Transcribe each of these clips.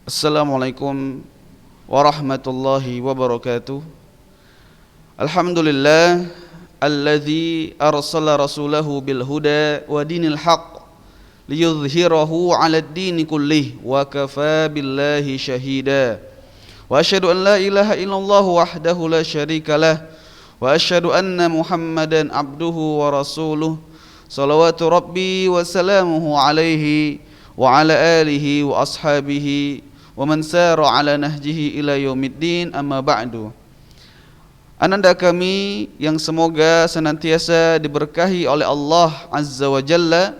Assalamualaikum warahmatullahi wabarakatuh. Alhamdulillah alladzi arsala rasulahu bil huda wa dinil haqq liyudhhirahu 'alad dini kullih wa kafaa billahi syahida. Wa asyhadu an la ilaha illallah wahdahu la syarikalah wa asyhadu anna Muhammadan abduhu wa rasuluh. Salawatu rabbi wa salamuhu alaihi wa ala alihi wa ashabihi wa man sara ala nahjihi ila yaumiddin, amma ba'du. Ananda kami yang semoga senantiasa diberkahi oleh Allah Azza wa Jalla,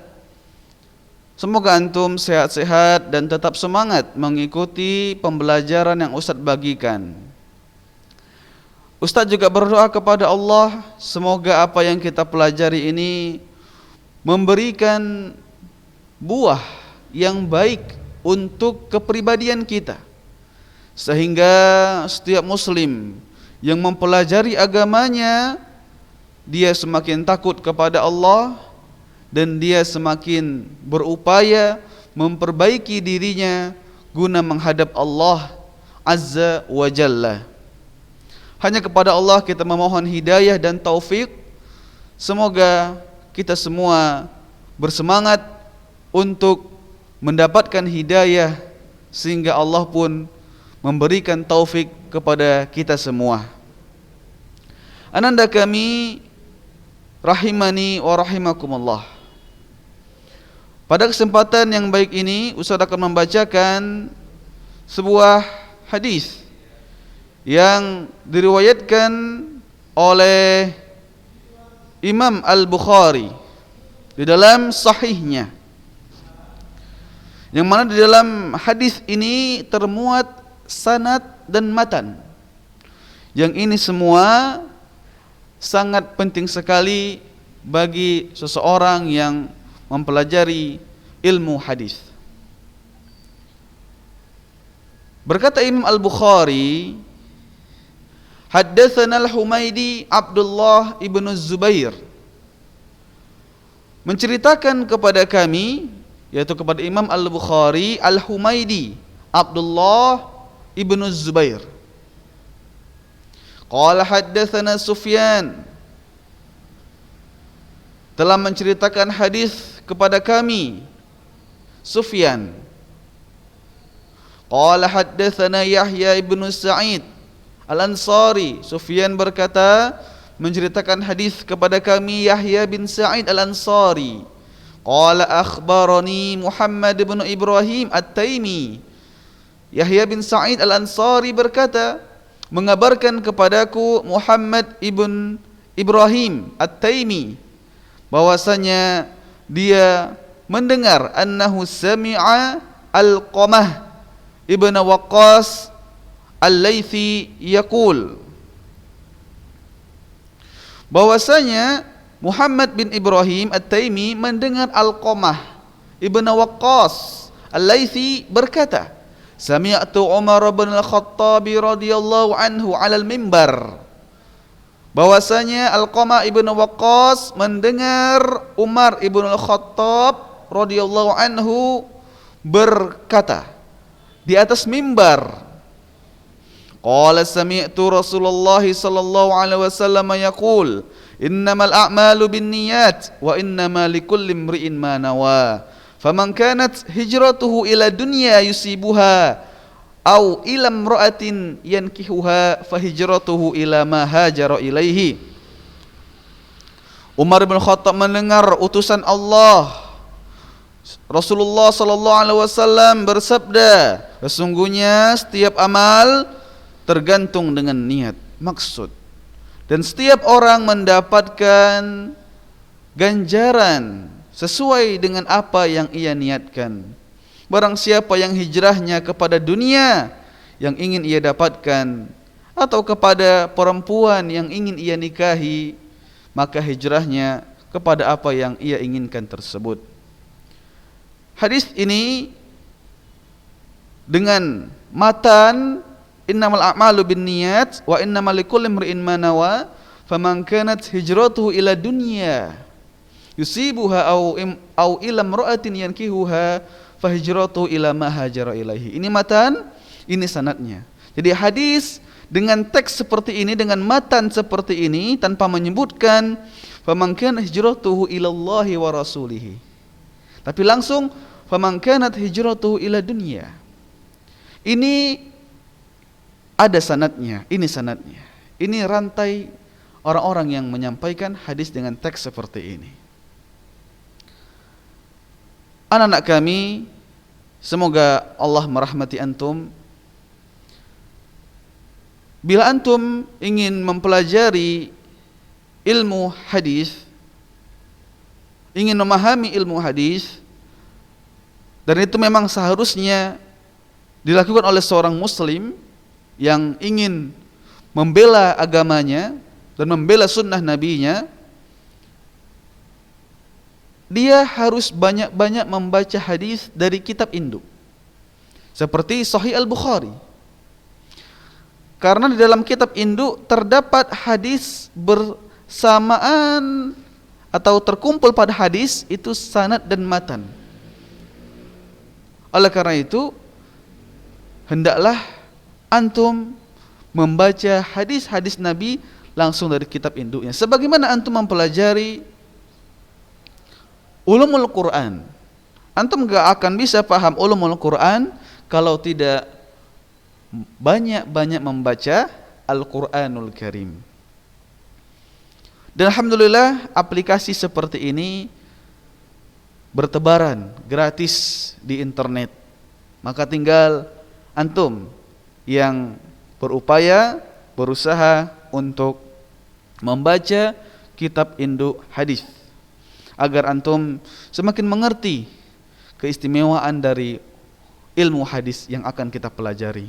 semoga antum sehat-sehat dan tetap semangat mengikuti pembelajaran yang Ustadz bagikan. Ustadz juga berdoa kepada Allah, semoga apa yang kita pelajari ini memberikan buah yang baik untuk kepribadian kita, sehingga setiap muslim yang mempelajari agamanya, dia semakin takut kepada Allah dan dia semakin berupaya memperbaiki dirinya guna menghadap Allah Azza wa Jalla. Hanya kepada Allah kita memohon hidayah dan taufik. Semoga kita semua bersemangat untuk mendapatkan hidayah sehingga Allah pun memberikan taufik kepada kita semua. Ananda kami rahimani wa rahimakumullah. Pada kesempatan yang baik ini Ustaz akan membacakan sebuah hadis yang diriwayatkan oleh Imam Al-Bukhari di dalam sahihnya, yang mana di dalam hadis ini termuat sanad dan matan. Yang ini semua sangat penting sekali bagi seseorang yang mempelajari ilmu hadis. Berkata Imam Al-Bukhari, haddatsana Al-Humaidi Abdullah ibn Zubair, menceritakan kepada kami, yaitu kepada Imam Al-Bukhari, Al-Humaidi Abdullah ibn Zubair. Qala haddatsana Sufyan, telah menceritakan hadis kepada kami Sufyan. Qala haddatsana Yahya ibn Sa'id Al-Ansari, Sufyan berkata menceritakan hadis kepada kami Yahya bin Sa'id Al-Ansari. Qala akhbarani Muhammad bin Ibrahim At-Taimi, Yahya bin Sa'id Al-Ansari berkata mengabarkan kepadaku Muhammad ibn Ibrahim At-Taimi bahwasanya dia mendengar annahu sami'a Al-Qamah ibn Waqqas Al-Laythi yaqul, bahwasanya Muhammad bin Ibrahim At-Taimi mendengar Al-Qamah ibn Waqqas Al-Laythi berkata, sami'tu Umar bin Al-Khattab radhiyallahu anhu 'alal mimbar, bahwasanya Al-Qamah ibn Waqqas mendengar Umar ibn Al-Khattab radhiyallahu anhu berkata di atas mimbar. Qala sami'tu Rasulullah sallallahu alaihi wasallam yaqul, innamal a'malu binniyat wa innamal likulli imri'in ma nawa. Faman kanat hijratuhu ila dunya yusibuha aw ila imra'atin yankihuha fa hijratuhu ila ma hajara ilaihi. Umar bin Khattab mendengar utusan Allah. Rasulullah sallallahu alaihi wasallam bersabda, sesungguhnya setiap amal tergantung dengan niat, maksud, dan setiap orang mendapatkan ganjaran sesuai dengan apa yang ia niatkan. Barang siapa yang hijrahnya kepada dunia yang ingin ia dapatkan atau kepada perempuan yang ingin ia nikahi, maka hijrahnya kepada apa yang ia inginkan tersebut. Hadis ini dengan matan innamal a'malu binniyat wa innamal likulli imri'in ma nawa faman kanat hijratuhu ila dunya yusibuha au ila imra'atin yankihuha fahijratuhu ila ma hajara ilaihi. Ini matan, ini sanadnya. Jadi hadis dengan teks seperti ini, dengan matan seperti ini, tanpa menyebutkan faman kana hijratuhu ila Allahi wa rasulihi, tapi langsung faman kanat hijratuhu ila dunya. Ini ada sanadnya, ini sanadnya. Ini rantai orang-orang yang menyampaikan hadis dengan teks seperti ini. Anak-anak kami, semoga Allah merahmati antum. Bila antum ingin mempelajari ilmu hadis, ingin memahami ilmu hadis, dan itu memang seharusnya dilakukan oleh seorang muslim yang ingin membela agamanya dan membela sunnah nabinya, dia harus banyak-banyak membaca hadis dari kitab induk seperti Sahih Al-Bukhari, karena di dalam kitab induk terdapat hadis bersamaan atau terkumpul pada hadis itu sanad dan matan. Oleh karena itu, hendaklah antum membaca hadis-hadis Nabi langsung dari kitab induknya. Sebagaimana antum mempelajari ulumul Quran. Antum gak akan bisa paham ulumul Quran kalau tidak banyak-banyak membaca Al-Quranul Karim. Dan alhamdulillah aplikasi seperti ini bertebaran gratis di internet. Maka tinggal antum yang berupaya, berusaha untuk membaca kitab induk hadis agar antum semakin mengerti keistimewaan dari ilmu hadis yang akan kita pelajari.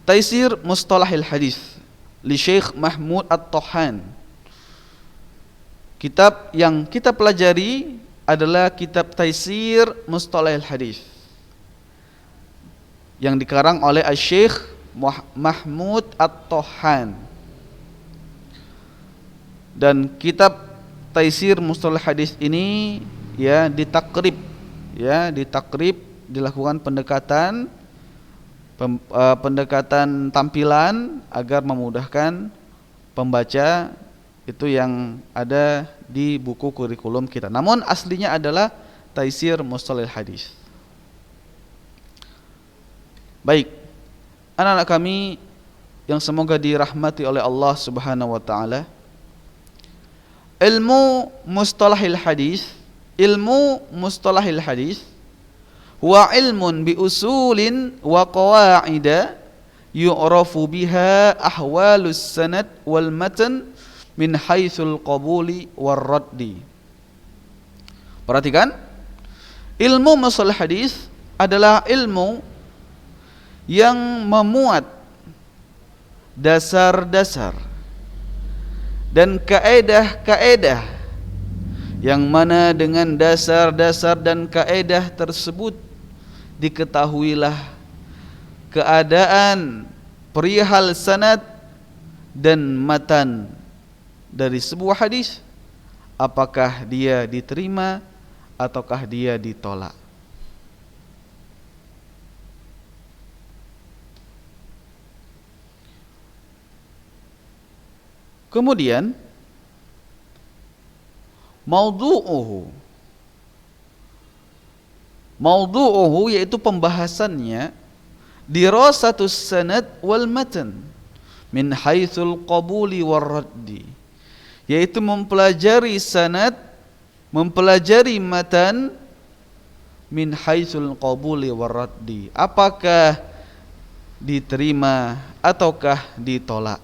Taisir Mustalahil Hadis li Syekh Mahmud At-Tahan. Kitab yang kita pelajari adalah kitab Taisir Mustalahil Hadis yang dikarang oleh Syekh Mahmud At-Tahan. Dan kitab Taisir Mustalahil Hadis ini ditakrib dilakukan pendekatan tampilan agar memudahkan pembaca itu yang ada di buku kurikulum kita. Namun aslinya adalah Taisir Mustalahil Hadis. Baik, anak-anak kami yang semoga dirahmati oleh Allah Subhanahu wa taala. Ilmu mustalahil hadis huwa ilmun bi usulin wa qawaida yu'rafu biha ahwalus sanad wal matan min haitsul qabuli war raddi. Perhatikan, ilmu mustalah hadis adalah ilmu yang memuat dasar-dasar dan kaedah-kaedah, yang mana dengan dasar-dasar dan kaedah tersebut diketahuilah keadaan perihal sanad dan matan dari sebuah hadis, apakah dia diterima ataukah dia ditolak. Kemudian Maudu'uhu yaitu pembahasannya dirasatus sanad wal matan min haitsul qabuli war raddi, yaitu mempelajari sanad, mempelajari matan min haitsul qabuli war raddi, apakah diterima ataukah ditolak.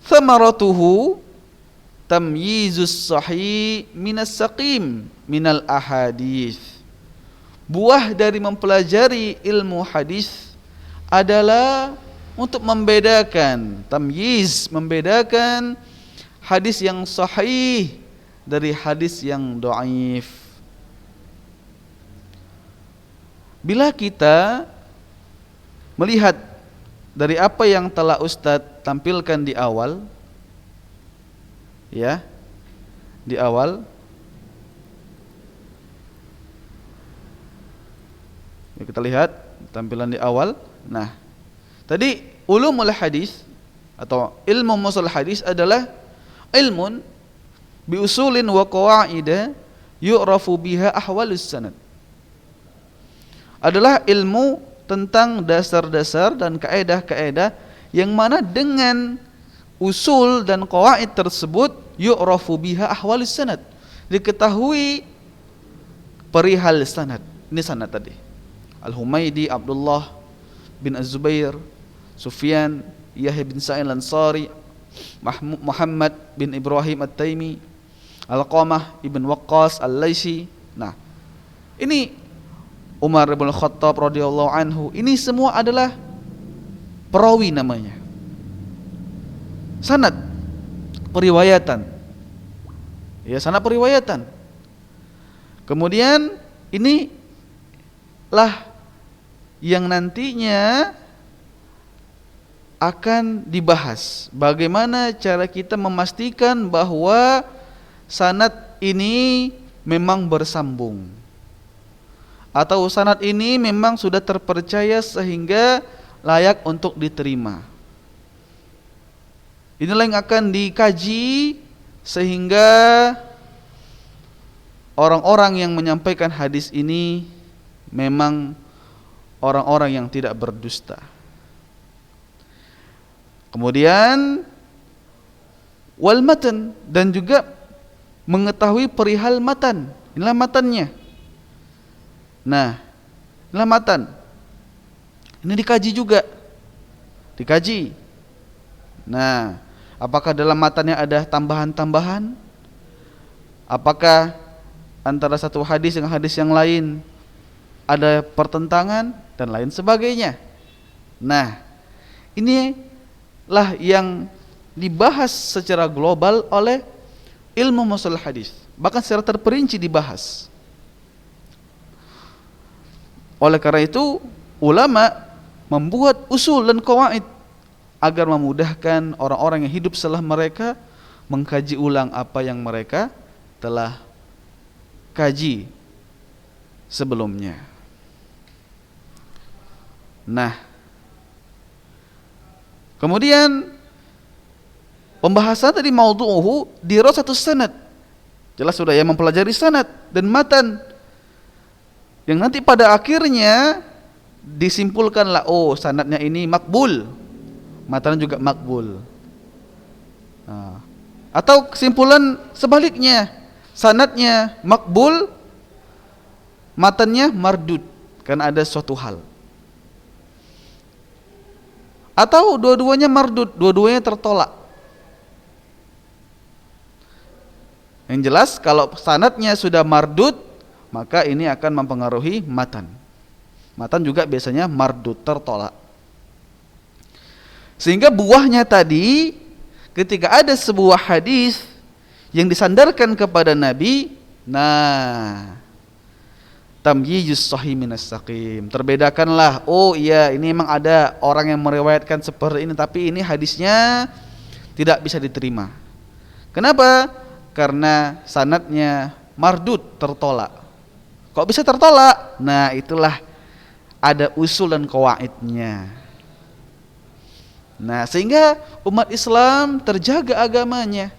Thamaratuhu tamyizus sahih minas saqim minal ahadits. Buah dari mempelajari ilmu hadis adalah untuk membedakan, tamyiz, membedakan hadis yang sahih dari hadis yang dhaif. Bila kita melihat dari apa yang telah Ustadz tampilkan di awal, Ya, di awal. Ya, kita lihat tampilan di awal. Nah, tadi ulumul hadis atau ilmu mustalah hadis adalah ilmun bi usulin wa qawaida yu'rafu biha ahwalus sanad. Adalah ilmu tentang dasar-dasar dan kaedah-kaedah yang mana dengan usul dan qawaid tersebut yu'rafu biha ahwalus sanad, diketahui perihal sanad. Ini sanad tadi. Al-Humaidi, Abdullah bin Az-Zubair, Sufyan, Yahya bin Sa'id Al-Ansari, Muhammad bin Ibrahim At-Taimi, Al-Qamah ibn Waqqas Al-Laisi. Nah, ini Umar bin Khattab radhiyallahu anhu. Ini semua adalah perawi namanya. Sanad periwayatan. Ya, sanad periwayatan. Kemudian ini lah yang nantinya akan dibahas bagaimana cara kita memastikan bahwa sanad ini memang bersambung atau sanad ini memang sudah terpercaya sehingga layak untuk diterima. Inilah yang akan dikaji sehingga orang-orang yang menyampaikan hadis ini memang orang-orang yang tidak berdusta. Kemudian wal matan, dan juga mengetahui perihal matan. Inilah matannya. Nah, inilah matan. Ini dikaji juga. Dikaji. Nah, apakah dalam matannya ada tambahan-tambahan? Apakah antara satu hadis dengan hadis yang lain ada pertentangan dan lain sebagainya. Nah, inilah yang dibahas secara global oleh ilmu mustalah hadis, bahkan secara terperinci dibahas. Oleh karena itu, ulama membuat usul dan qawaid agar memudahkan orang-orang yang hidup setelah mereka mengkaji ulang apa yang mereka telah kaji sebelumnya. Nah, kemudian pembahasan tadi maudhu'uhu dirasatus sanad. Jelas sudah ya, mempelajari sanad dan matan. Yang nanti pada akhirnya disimpulkanlah, oh sanadnya ini makbul, matan juga makbul. Nah, atau kesimpulan sebaliknya, sanadnya makbul, matannya mardud karena ada suatu hal. Atau dua-duanya mardud, dua-duanya tertolak. Yang jelas kalau sanadnya sudah mardud, maka ini akan mempengaruhi matan. Matan juga biasanya mardud, tertolak. Sehingga buahnya tadi, ketika ada sebuah hadis yang disandarkan kepada Nabi, nah, tamyizus sahih minas saqim, terbedakanlah, oh iya ini memang ada orang yang meriwayatkan seperti ini, tapi ini hadisnya tidak bisa diterima. Kenapa? Karena sanadnya mardud, tertolak. Kok bisa tertolak? Nah, itulah ada usul dan qawaidnya. Nah, sehingga umat Islam terjaga agamanya.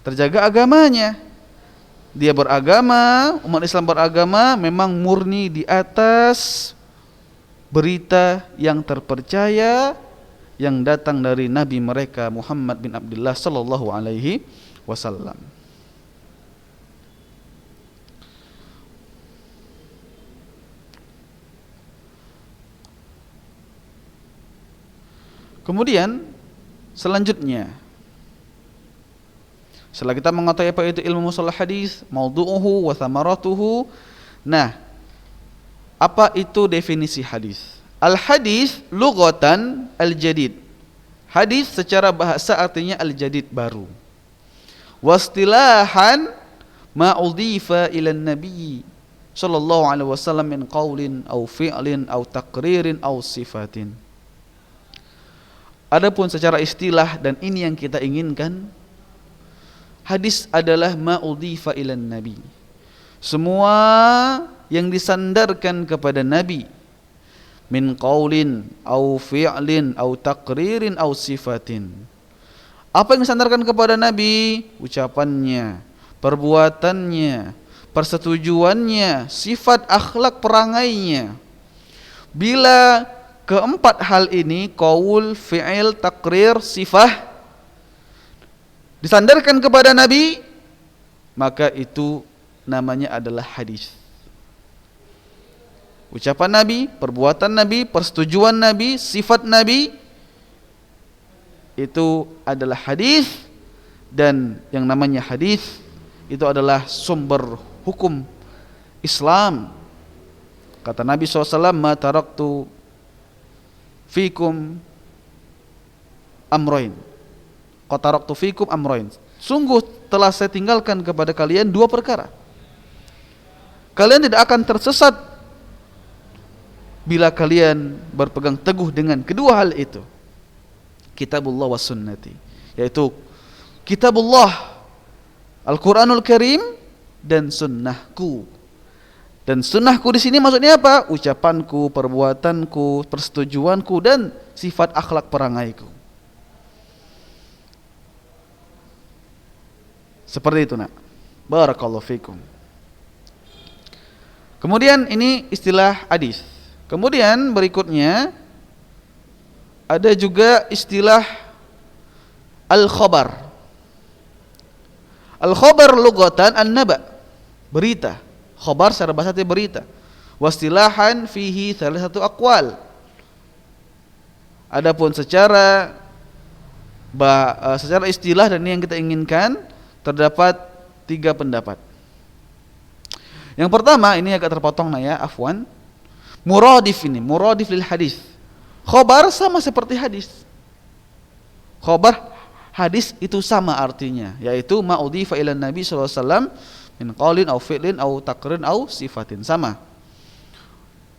Terjaga agamanya. Dia beragama, umat Islam beragama memang murni di atas berita yang terpercaya yang datang dari Nabi mereka Muhammad bin Abdullah sallallahu alaihi wasallam. Kemudian selanjutnya, setelah kita mengetahui apa itu ilmu mustalah hadis, maudhu'uhu wa thamaratuhu. Nah, apa itu definisi hadis? Al-hadis lughatan al-jadid. Hadis secara bahasa artinya al-jadid, baru. Wastilahan ma udhifa ila nabi sallallahu alaihi wasallam min qaulin aw fi'lin aw taqririn aw sifatin. Adapun secara istilah, dan ini yang kita inginkan, hadis adalah ma udhifa ilan nabi. Semua yang disandarkan kepada nabi, min qaulin au fi'lin au taqririn au sifatin. Apa yang disandarkan kepada nabi? Ucapannya, perbuatannya, persetujuannya, sifat akhlak perangainya. Bila keempat hal ini, qaul, fi'il, taqrir, sifah, disandarkan kepada nabi, maka itu namanya adalah hadis. Ucapan nabi, perbuatan nabi, persetujuan nabi, sifat nabi, itu adalah hadis. Dan yang namanya hadis itu adalah sumber hukum Islam. Kata Nabi SAW, ma taraktu fikum amroin, qad taraktu fikum amroin, sungguh telah saya tinggalkan kepada kalian dua perkara. Kalian tidak akan tersesat bila kalian berpegang teguh dengan kedua hal itu, kitabullah wa sunnati, yaitu kitabullah Al-Quranul Karim dan sunnahku. Dan sunnahku di sini maksudnya apa? Ucapanku, perbuatanku, persetujuanku, dan sifat akhlak perangaiku. Seperti itu, nak. Barakallahu fikum. Kemudian ini istilah hadis. Kemudian berikutnya ada juga istilah al-khabar. Al-khabar lughatan an-naba, berita. Khabar secara bahasa itu berita. Wastilahan fihi thalathatu aqwal. Adapun secara istilah dan ini yang kita inginkan, terdapat 3 pendapat. Yang pertama, ini agak terpotong ya, afwan. Muradif ini, muradif lil hadis. Khabar sama seperti hadis. Khabar hadis itu sama artinya, yaitu ma udhifa ila Nabi sallallahu alaihi wasallam min qaulin au fi'lin au taqrin au sifatin, sama.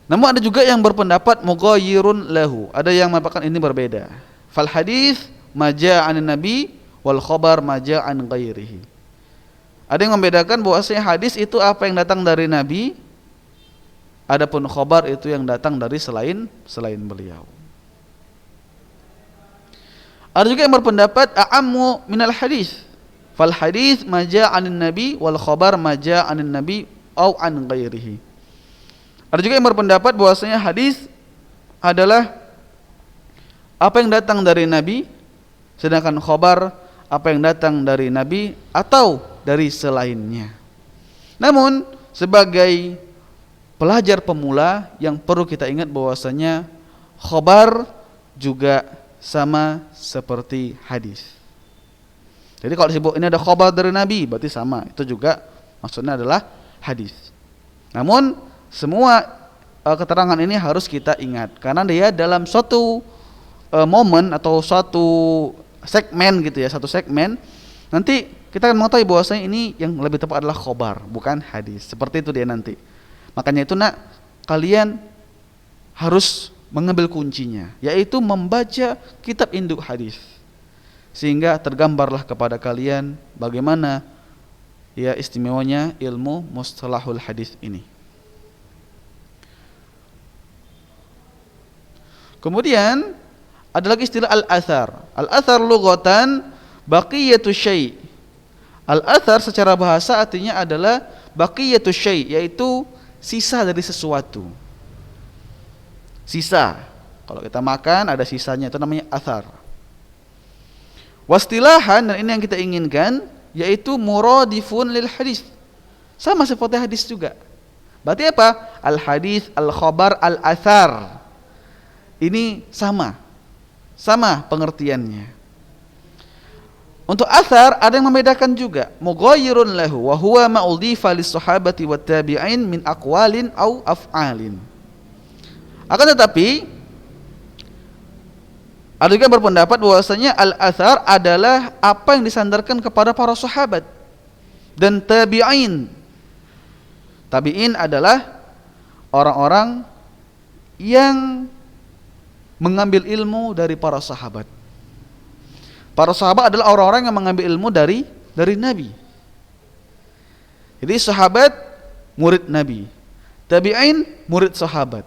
Namun ada juga yang berpendapat mughayyirun lahu. Ada yang mengatakan ini berbeda. Fal hadis ma jaa 'anin nabi wal khabar ma jaa 'an ghairihi. Ada yang membedakan bahwasanya hadis itu apa yang datang dari nabi, adapun khabar itu yang datang dari selain beliau. Ada juga yang berpendapat a'ammu minal hadis. Fal hadis ma jaa 'anin nabi wal khabar ma jaa 'anin nabi au 'an ghairihi. Ada juga yang berpendapat bahwasanya hadis adalah apa yang datang dari nabi, sedangkan khabar apa yang datang dari nabi atau dari selainnya. Namun sebagai pelajar pemula yang perlu kita ingat bahwasanya khabar juga sama seperti hadis. Jadi kalau disebut ini ada khabar dari Nabi, berarti sama. Itu juga maksudnya adalah hadis. Namun semua keterangan ini harus kita ingat, karena dia dalam suatu momen atau suatu segmen gitu ya, satu segmen nanti kita akan mengetahui bahwasanya ini yang lebih tepat adalah khabar, bukan hadis. Seperti itu dia nanti. Makanya itu nak, kalian harus mengambil kuncinya, yaitu membaca kitab induk hadis, sehingga tergambarlah kepada kalian bagaimana ya istimewanya ilmu mustalahul hadis ini. Kemudian ada lagi istilah al-athar. Al-athar lughatan baqiyatu syai'. Al-athar secara bahasa artinya adalah baqiyatu syai', yaitu sisa dari sesuatu. Sisa. Kalau kita makan ada sisanya, itu namanya athar. Wastilahan, dan ini yang kita inginkan, yaitu muradifun lil hadis. Sama seperti hadis juga. Berarti apa? Al-hadis, al-khabar, al-athar. Ini sama pengertiannya. Untuk athar ada yang membedakan juga. Mughayyirun lahu wa huwa ma udhifa lis sahabati wat tabi'in min aqwalin au af'alin. Akan tetapi ada juga berpendapat bahwasanya al-athar adalah apa yang disandarkan kepada para sahabat dan tabi'in. Tabi'in adalah orang-orang yang mengambil ilmu dari para sahabat. Para sahabat adalah orang-orang yang mengambil ilmu dari dari Nabi. Jadi sahabat murid Nabi, tabi'in murid sahabat.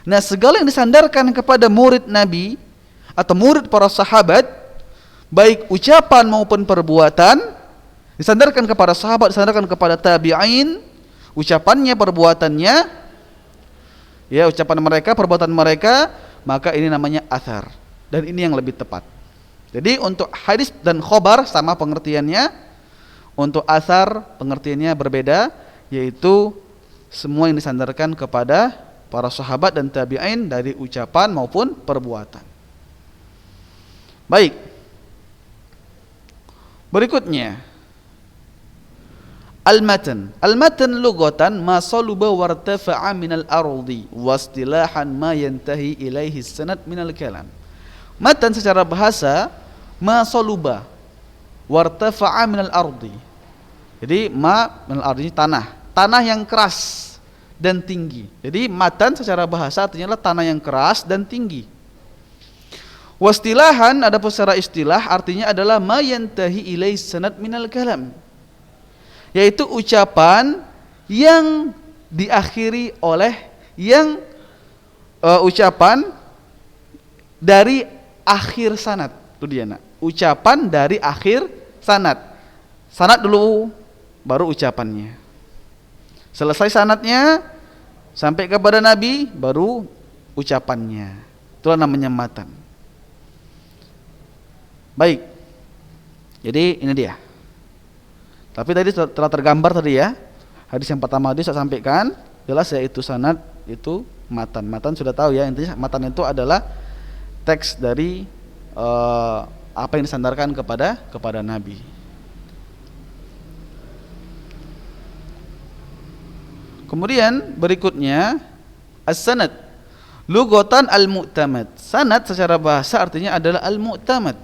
Nah, segala yang disandarkan kepada murid Nabi atau murid para sahabat, baik ucapan maupun perbuatan, disandarkan kepada sahabat, disandarkan kepada tabi'in, ucapannya, perbuatannya, ya, ucapan mereka, perbuatan mereka, maka ini namanya athar. Dan ini yang lebih tepat. Jadi untuk hadis dan khobar sama pengertiannya. Untuk athar pengertiannya berbeda, yaitu semua yang disandarkan kepada para sahabat dan tabi'in dari ucapan maupun perbuatan. Baik. Berikutnya, al-matan. Al-matan lughatan ma saluba wartafa'a minal ardi wastilahan ma yantahi ilaihi sanad minal kalam. Matan secara bahasa ma saluba wartafa'a minal ardi. Jadi ma minal ardi tanah yang keras dan tinggi. Jadi matan secara bahasa artinya adalah tanah yang keras dan tinggi. Wastilahan adapun secara istilah artinya adalah ma yantahi ilaihi sanad minal kalam, yaitu ucapan yang diakhiri oleh ucapan dari akhir sanad. Itu dia, nak. Ucapan dari akhir sanad. Sanad dulu baru ucapannya. Selesai sanadnya sampai kepada Nabi baru ucapannya. Itulah namanya matan. Baik. Jadi ini dia. Tapi tadi telah tergambar tadi ya. Hadis yang pertama tadi saya sampaikan, jelas yaitu sanad, itu matan. Matan sudah tahu ya, intinya matan itu adalah teks dari apa yang disandarkan kepada Nabi. Kemudian berikutnya as-sanad. Lughatan al-mu'tamad. Sanad secara bahasa artinya adalah al-mu'tamad,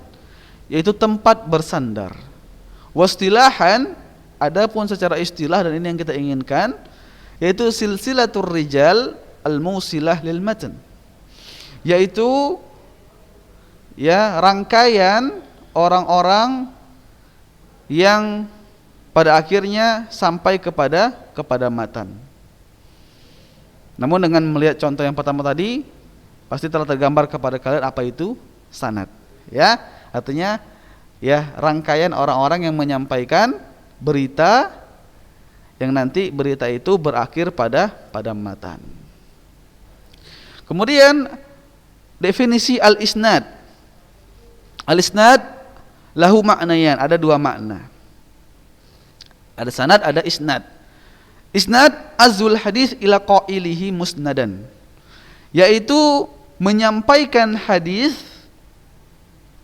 yaitu tempat bersandar. Wastilahan, adapun secara istilah, dan ini yang kita inginkan, yaitu silsilatur rijal al-musilah lil matan, yaitu ya rangkaian orang-orang yang pada akhirnya sampai kepada matan. Namun dengan melihat contoh yang pertama tadi, pasti telah tergambar kepada kalian apa itu sanad. Ya, artinya ya rangkaian orang-orang yang menyampaikan berita yang nanti berita itu berakhir pada matan. Kemudian definisi al-isnad. Al-isnad lahu maknayan, ada dua makna. Ada sanad, ada isnad. Isnad azul hadis ila qailihi musnadan, yaitu menyampaikan hadis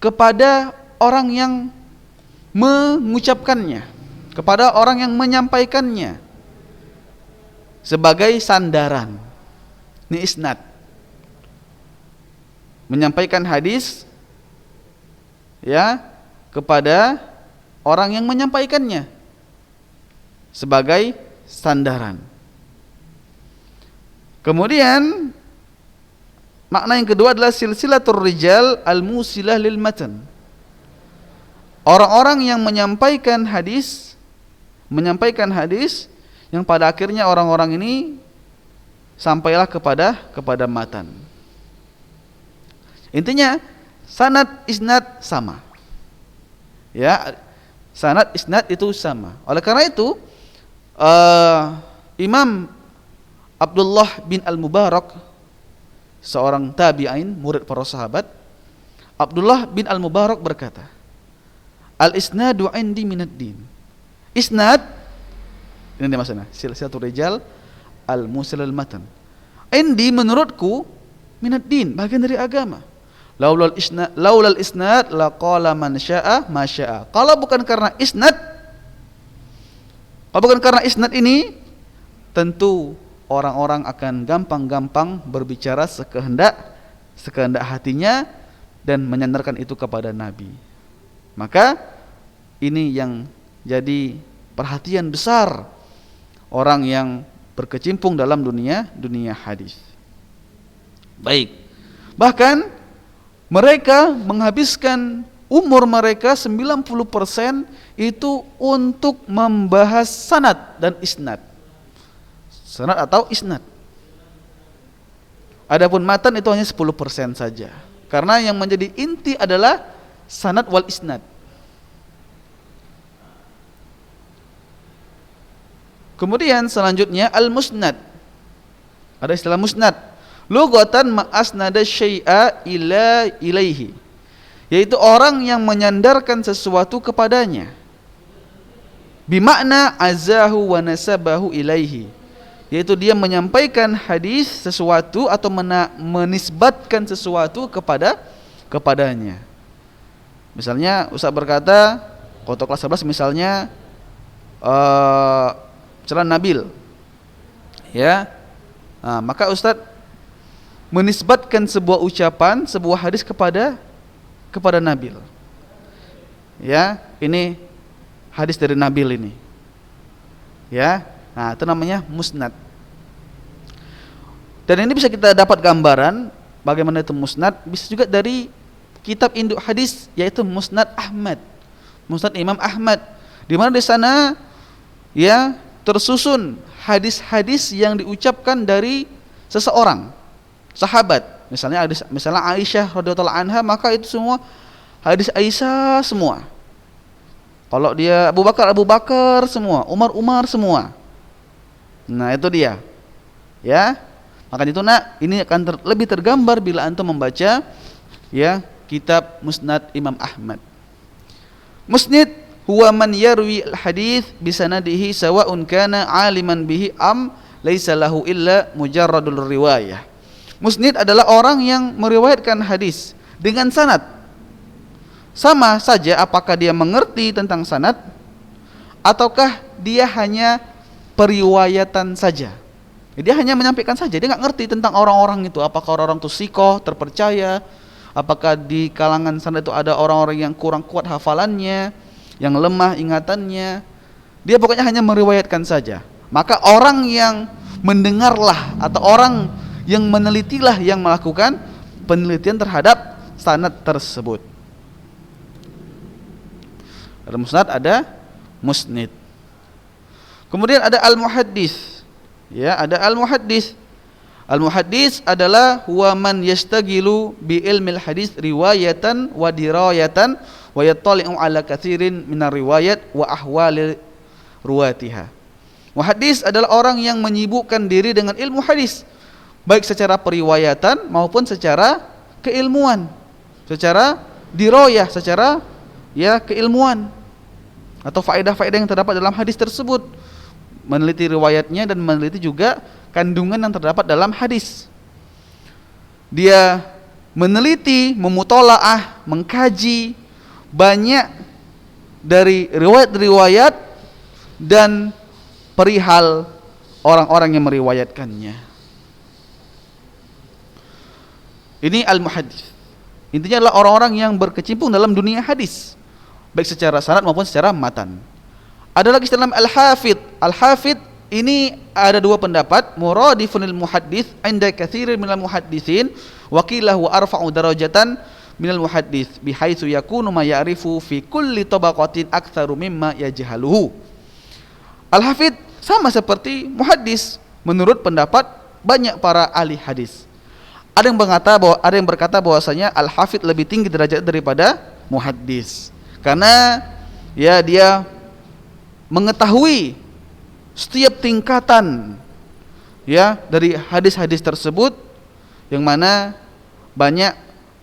kepada orang yang mengucapkannya, kepada orang yang menyampaikannya sebagai sandaran. Ini isnad. Menyampaikan hadis ya kepada orang yang menyampaikannya sebagai sandaran. Kemudian makna yang kedua adalah silsilatur rijal al-musilah lil matan. Orang-orang yang menyampaikan hadis yang pada akhirnya orang-orang ini sampailah kepada matan. Intinya sanad isnad sama. Ya, sanad isnad itu sama. Oleh karena itu Imam Abdullah bin Al-Mubarak, seorang tabi'in, murid para sahabat, Abdullah bin Al-Mubarak berkata, al-isnadu indi minad din. Isnad, ini dia maksudnya, silsilatul rijal al-musil al-matan. Indi menurutku minad din, bagian dari agama. Laulal isnad laqala man syaa ma syaa. Kalau bukan karena isnad ini, tentu orang-orang akan gampang-gampang berbicara sekehendak hatinya dan menyandarkan itu kepada Nabi. Maka ini yang jadi perhatian besar orang yang berkecimpung dalam dunia hadis. Baik. Bahkan mereka menghabiskan umur mereka 90% itu untuk membahas sanad dan isnad. Sanad atau isnad. Adapun matan itu hanya 10% saja. Karena yang menjadi inti adalah sanad wal isnad. Kemudian selanjutnya al-musnad. Ada istilah musnad. Lughatan ma asnada syai'a ilaihi. Yaitu orang yang menyandarkan sesuatu kepadanya. Bimakna azahu wa nasabahu ilaihi. Yaitu dia menyampaikan hadis sesuatu atau menisbatkan sesuatu kepadanya. Misalnya Ustaz berkata, untuk kelas 11 misalnya celah Nabil, ya, maka Ustadz menisbatkan sebuah ucapan, sebuah hadis kepada Nabil, ya, ini hadis dari Nabil ini, ya, nah itu namanya musnad. Dan ini bisa kita dapat gambaran bagaimana itu musnad, bisa juga dari kitab induk hadis yaitu Musnad Ahmad, Musnad Imam Ahmad, di mana di sana, ya, tersusun hadis-hadis yang diucapkan dari seseorang sahabat. Misalnya Aisyah radhiyallahu anha, maka itu semua hadis Aisyah semua. Kalau dia Abu Bakar semua, Umar semua. Nah, itu dia. Ya. Maka itu ini akan lebih tergambar bila antum membaca, ya, kitab Musnad Imam Ahmad. Musnad huwa man yarwi al-hadits bisanadihi sawa'un kana 'aliman bihi am laisa lahu illa mujarradul riwayah. Musnid adalah orang yang meriwayatkan hadis dengan sanad. Sama saja apakah dia mengerti tentang sanad ataukah dia hanya periwayatan saja. Dia hanya menyampaikan saja, dia enggak ngerti tentang orang-orang itu, apakah orang-orang itu sikoh, terpercaya, apakah di kalangan sanad itu ada orang-orang yang kurang kuat hafalannya, yang lemah ingatannya. Dia pokoknya hanya meriwayatkan saja. Maka orang yang mendengarlah atau orang yang menelitilah yang melakukan penelitian terhadap sanad tersebut. Ada musnad, ada musnid. Kemudian ada al-muhaddis. Ya, ada al-muhaddis. Al-muhaddis adalah huwa man yastagilu bi ilmil hadis riwayatan wa dirayatan wa yattali'u ala katsirin minar riwayat wa ahwali ruwatiha. Muhaddis adalah orang yang menyibukkan diri dengan ilmu hadis, baik secara periwayatan maupun secara keilmuan, secara dirayah, secara, ya, keilmuan atau faedah-faedah yang terdapat dalam hadis tersebut, meneliti riwayatnya dan meneliti juga kandungan yang terdapat dalam hadis. Dia meneliti, memutolaah, mengkaji banyak dari riwayat-riwayat dan perihal orang-orang yang meriwayatkannya. Ini al-muhaddis. Intinya adalah orang-orang yang berkecimpung dalam dunia hadis, baik secara sanad maupun secara matan. Ada lagi istilah al-hafidh. Al-hafidh ini ada dua pendapat, muradifun muhaddits 'inda katsirin minal muhaddisin wa qila huwa arfa'u darajatan minal muhaddits bihaitsu yakunu ma ya'rifu fi kulli tabaqatin aktsaru mimma yajhaluhu. Al-hafidh sama seperti muhaddis menurut pendapat banyak para ahli hadis. Ada yang berkata bahwasanya al-hafidh lebih tinggi derajat daripada muhaddis. Karena, ya, dia mengetahui setiap tingkatan, ya, dari hadis-hadis tersebut, yang mana banyak,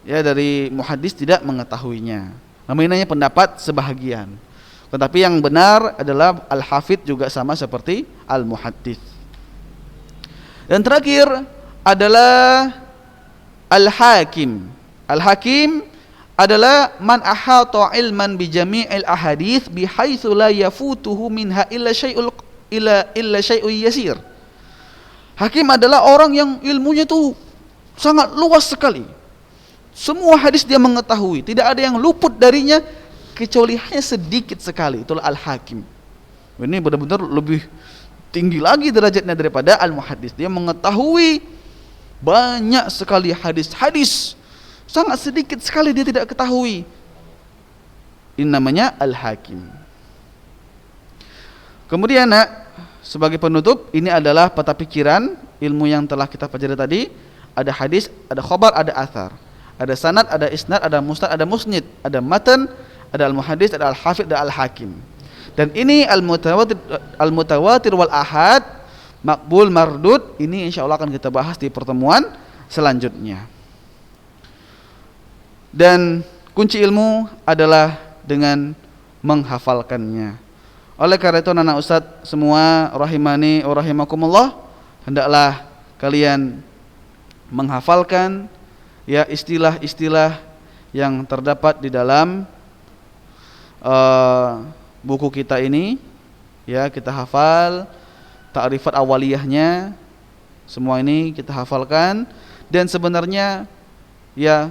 ya, dari muhaddis tidak mengetahuinya. Namun ini hanya pendapat sebahagian. Tetapi yang benar adalah al-hafidh juga sama seperti al-muhaddis. Dan terakhir adalah al-hakim. Al-hakim adalah man ahata ilman bi jami'il ahadits bihaitsu la yafutuhu minha illa syai'un yasir. Hakim adalah orang yang ilmunya itu sangat luas sekali. Semua hadis dia mengetahui, tidak ada yang luput darinya kecuali hanya sedikit sekali. Itulah al-hakim. Ini benar-benar lebih tinggi lagi derajatnya daripada al-muhaddis. Dia mengetahui banyak sekali hadis-hadis, sangat sedikit sekali dia tidak ketahui. Ini namanya al-hakim. Kemudian nak, sebagai penutup, ini adalah peta pikiran ilmu yang telah kita pelajari tadi. Ada hadis, ada khabar, ada athar. Ada sanad, ada isnad, ada musnad, ada musnid, ada matan, ada al-muhaddits, ada al-hafidz, ada al-hakim. Dan ini al-mutawatir wal ahad, makbul, mardud, ini insyaallah akan kita bahas di pertemuan selanjutnya. Dan kunci ilmu adalah dengan menghafalkannya. Oleh karena itu anak ustadz semua rahimani wa rahimakumullah, hendaklah kalian menghafalkan ya istilah-istilah yang terdapat di dalam buku kita ini, ya kita hafal ta'rifat awaliyahnya, semua ini kita hafalkan. Dan sebenarnya ya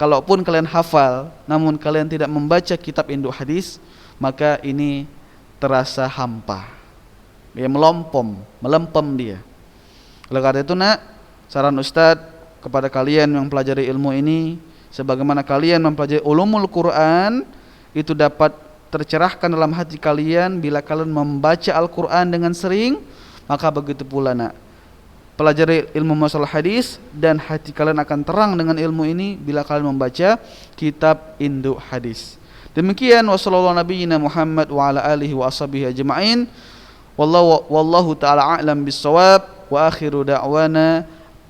kalaupun kalian hafal namun kalian tidak membaca kitab induk hadis, maka ini terasa hampa, ya melempem dia. Oleh karena itu nak, saran Ustadz kepada kalian yang mempelajari ilmu ini, sebagaimana kalian mempelajari ulumul Quran, itu dapat tercerahkan dalam hati kalian bila kalian membaca Al-Quran dengan sering, maka begitu pula nak, pelajari ilmu masalah hadis dan hati kalian akan terang dengan ilmu ini bila kalian membaca kitab induk hadis. Demikian wassallallahu nabiyina Muhammad wa ala alihi wa ashabihi ajma'in. Wallahu ta'ala a'lam bissawab. Wa akhiru da'wana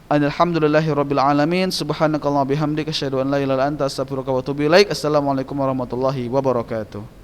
alhamdulillahi rabbil alamin. Subhanakallah bihamdika asyhadu an la ilaha illa anta astaghfiruka wa atubu ilaik. Assalamualaikum warahmatullahi wabarakatuh.